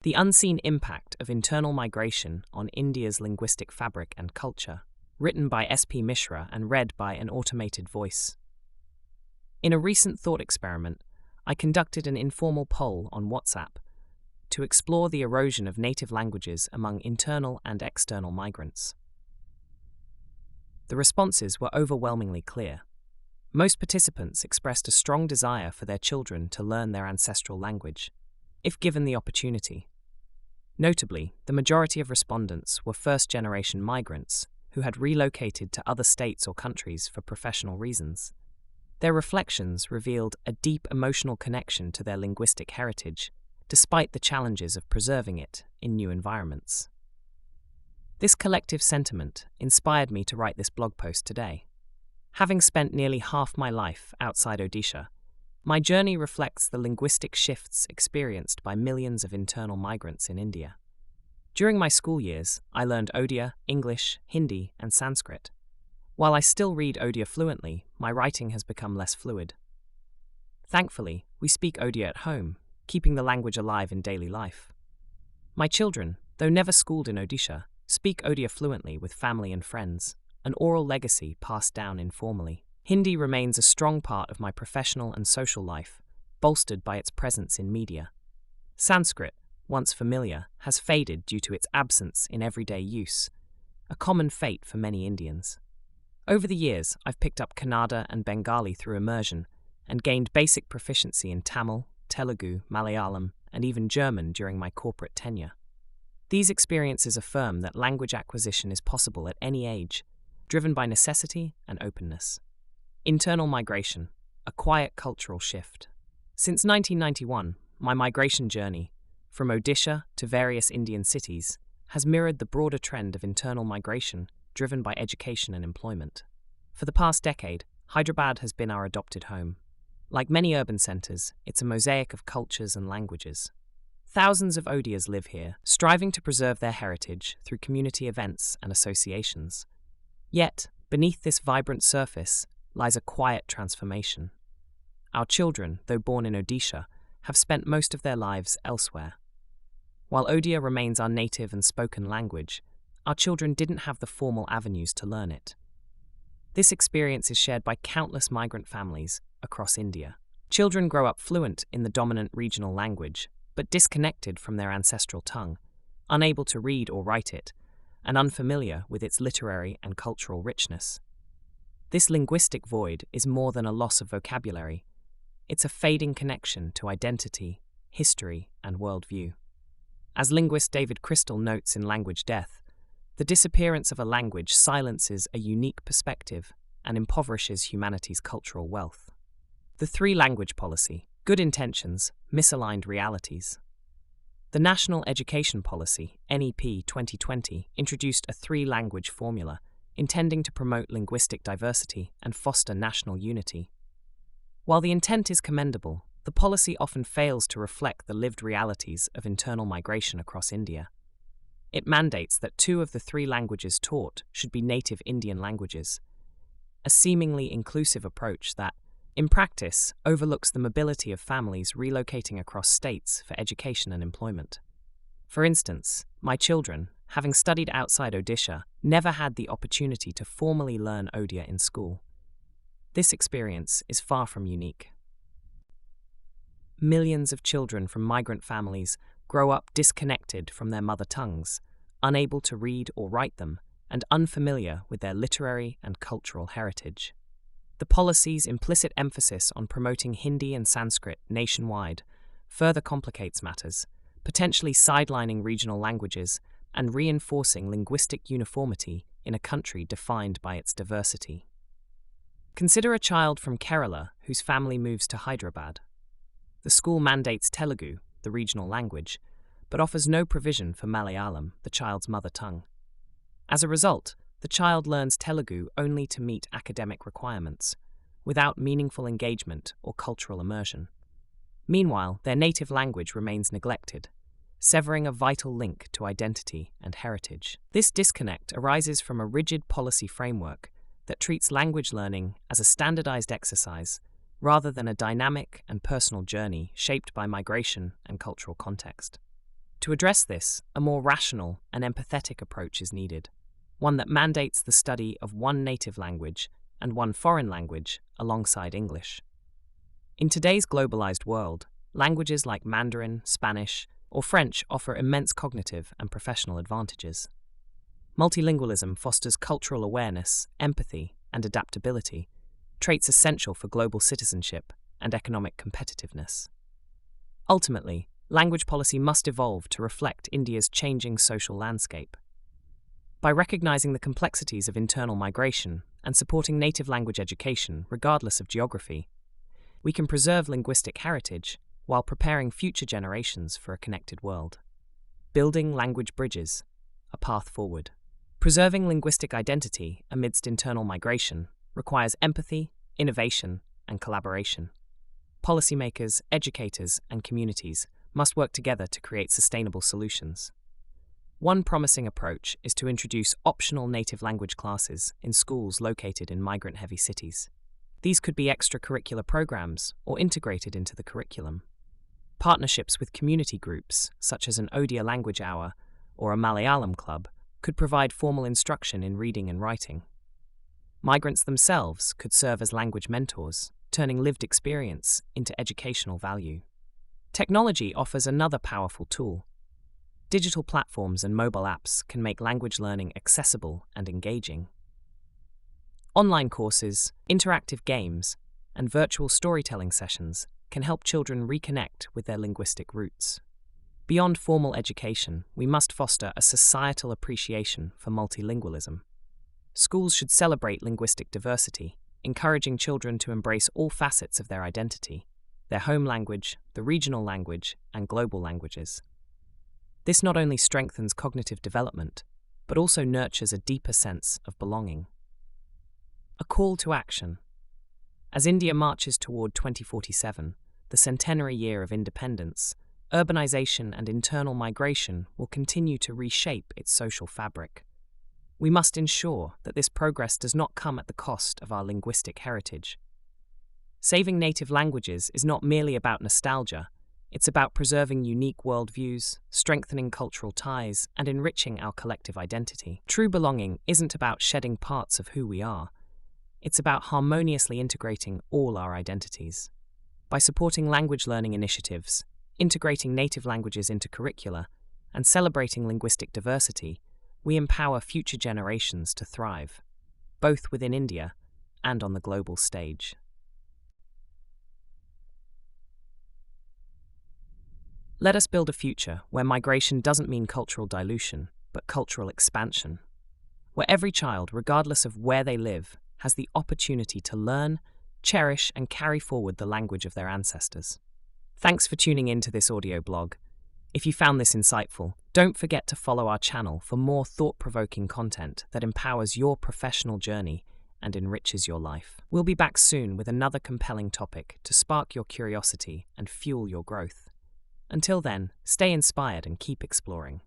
The Unseen Impact of Internal Migration on India's Linguistic Fabric and Culture, written by S.P. Mishra and read by an automated voice. In a recent thought experiment, I conducted an informal poll on WhatsApp to explore the erosion of native languages among internal and external migrants. The responses were overwhelmingly clear. Most participants expressed a strong desire for their children to learn their ancestral language, if given the opportunity. Notably, the majority of respondents were first-generation migrants who had relocated to other states or countries for professional reasons. Their reflections revealed a deep emotional connection to their linguistic heritage, despite the challenges of preserving it in new environments. This collective sentiment inspired me to write this blog post today. Having spent nearly half my life outside Odisha, my journey reflects the linguistic shifts experienced by millions of internal migrants in India. During my school years, I learned Odia, English, Hindi, and Sanskrit. While I still read Odia fluently, my writing has become less fluid. Thankfully, we speak Odia at home, keeping the language alive in daily life. My children, though never schooled in Odisha, speak Odia fluently with family and friends, an oral legacy passed down informally. Hindi remains a strong part of my professional and social life, bolstered by its presence in media. Sanskrit, once familiar, has faded due to its absence in everyday use, a common fate for many Indians. Over the years, I've picked up Kannada and Bengali through immersion and gained basic proficiency in Tamil, Telugu, Malayalam, and even German during my corporate tenure. These experiences affirm that language acquisition is possible at any age, driven by necessity and openness. Internal migration, a quiet cultural shift. Since 1991, my migration journey, from Odisha to various Indian cities, has mirrored the broader trend of internal migration driven by education and employment. For the past decade, Hyderabad has been our adopted home. Like many urban centres, it's a mosaic of cultures and languages. Thousands of Odias live here, striving to preserve their heritage through community events and associations. Yet, beneath this vibrant surface lies a quiet transformation. Our children, though born in Odisha, have spent most of their lives elsewhere. While Odia remains our native and spoken language, our children didn't have the formal avenues to learn it. This experience is shared by countless migrant families across India. Children grow up fluent in the dominant regional language, but disconnected from their ancestral tongue, unable to read or write it, and unfamiliar with its literary and cultural richness. This linguistic void is more than a loss of vocabulary. It's a fading connection to identity, history, and worldview. As linguist David Crystal notes in Language Death, the disappearance of a language silences a unique perspective and impoverishes humanity's cultural wealth. The three-language policy: good intentions, misaligned realities. The National Education Policy, NEP 2020, introduced a three-language formula, intending to promote linguistic diversity and foster national unity. While the intent is commendable, the policy often fails to reflect the lived realities of internal migration across India. It mandates that 2 of the 3 languages taught should be native Indian languages, a seemingly inclusive approach that, in practice, overlooks the mobility of families relocating across states for education and employment. For instance, my children, having studied outside Odisha, never had the opportunity to formally learn Odia in school. This experience is far from unique. Millions of children from migrant families grow up disconnected from their mother tongues, unable to read or write them, and unfamiliar with their literary and cultural heritage. The policy's implicit emphasis on promoting Hindi and Sanskrit nationwide further complicates matters, potentially sidelining regional languages and reinforcing linguistic uniformity in a country defined by its diversity. Consider a child from Kerala whose family moves to Hyderabad. The school mandates Telugu, the regional language, but offers no provision for Malayalam, the child's mother tongue. As a result, the child learns Telugu only to meet academic requirements, without meaningful engagement or cultural immersion. Meanwhile, their native language remains neglected, severing a vital link to identity and heritage. This disconnect arises from a rigid policy framework that treats language learning as a standardized exercise rather than a dynamic and personal journey shaped by migration and cultural context. To address this, a more rational and empathetic approach is needed, one that mandates the study of one native language and one foreign language alongside English. In today's globalized world, languages like Mandarin, Spanish, or French offer immense cognitive and professional advantages. Multilingualism fosters cultural awareness, empathy, and adaptability, traits essential for global citizenship and economic competitiveness. Ultimately, language policy must evolve to reflect India's changing social landscape. By recognizing the complexities of internal migration and supporting native language education regardless of geography, we can preserve linguistic heritage while preparing future generations for a connected world. Building language bridges, a path forward. Preserving linguistic identity amidst internal migration requires empathy, innovation, and collaboration. Policymakers, educators, and communities must work together to create sustainable solutions. One promising approach is to introduce optional native language classes in schools located in migrant-heavy cities. These could be extracurricular programs or integrated into the curriculum. Partnerships with community groups, such as an Odia language hour or a Malayalam club, could provide formal instruction in reading and writing. Migrants themselves could serve as language mentors, turning lived experience into educational value. Technology offers another powerful tool. Digital platforms and mobile apps can make language learning accessible and engaging. Online courses, interactive games, and virtual storytelling sessions can help children reconnect with their linguistic roots. Beyond formal education, we must foster a societal appreciation for multilingualism. Schools should celebrate linguistic diversity, encouraging children to embrace all facets of their identity, their home language, the regional language, and global languages. This not only strengthens cognitive development, but also nurtures a deeper sense of belonging. A call to action. As India marches toward 2047, the centenary year of independence, urbanization and internal migration will continue to reshape its social fabric. We must ensure that this progress does not come at the cost of our linguistic heritage. Saving native languages is not merely about nostalgia, it's about preserving unique worldviews, strengthening cultural ties, and enriching our collective identity. True belonging isn't about shedding parts of who we are, it's about harmoniously integrating all our identities. By supporting language learning initiatives, integrating native languages into curricula, and celebrating linguistic diversity, we empower future generations to thrive, both within India and on the global stage. Let us build a future where migration doesn't mean cultural dilution, but cultural expansion, where every child, regardless of where they live, has the opportunity to learn, cherish, and carry forward the language of their ancestors. Thanks for tuning in to this audio blog. If you found this insightful, don't forget to follow our channel for more thought-provoking content that empowers your professional journey and enriches your life. We'll be back soon with another compelling topic to spark your curiosity and fuel your growth. Until then, stay inspired and keep exploring.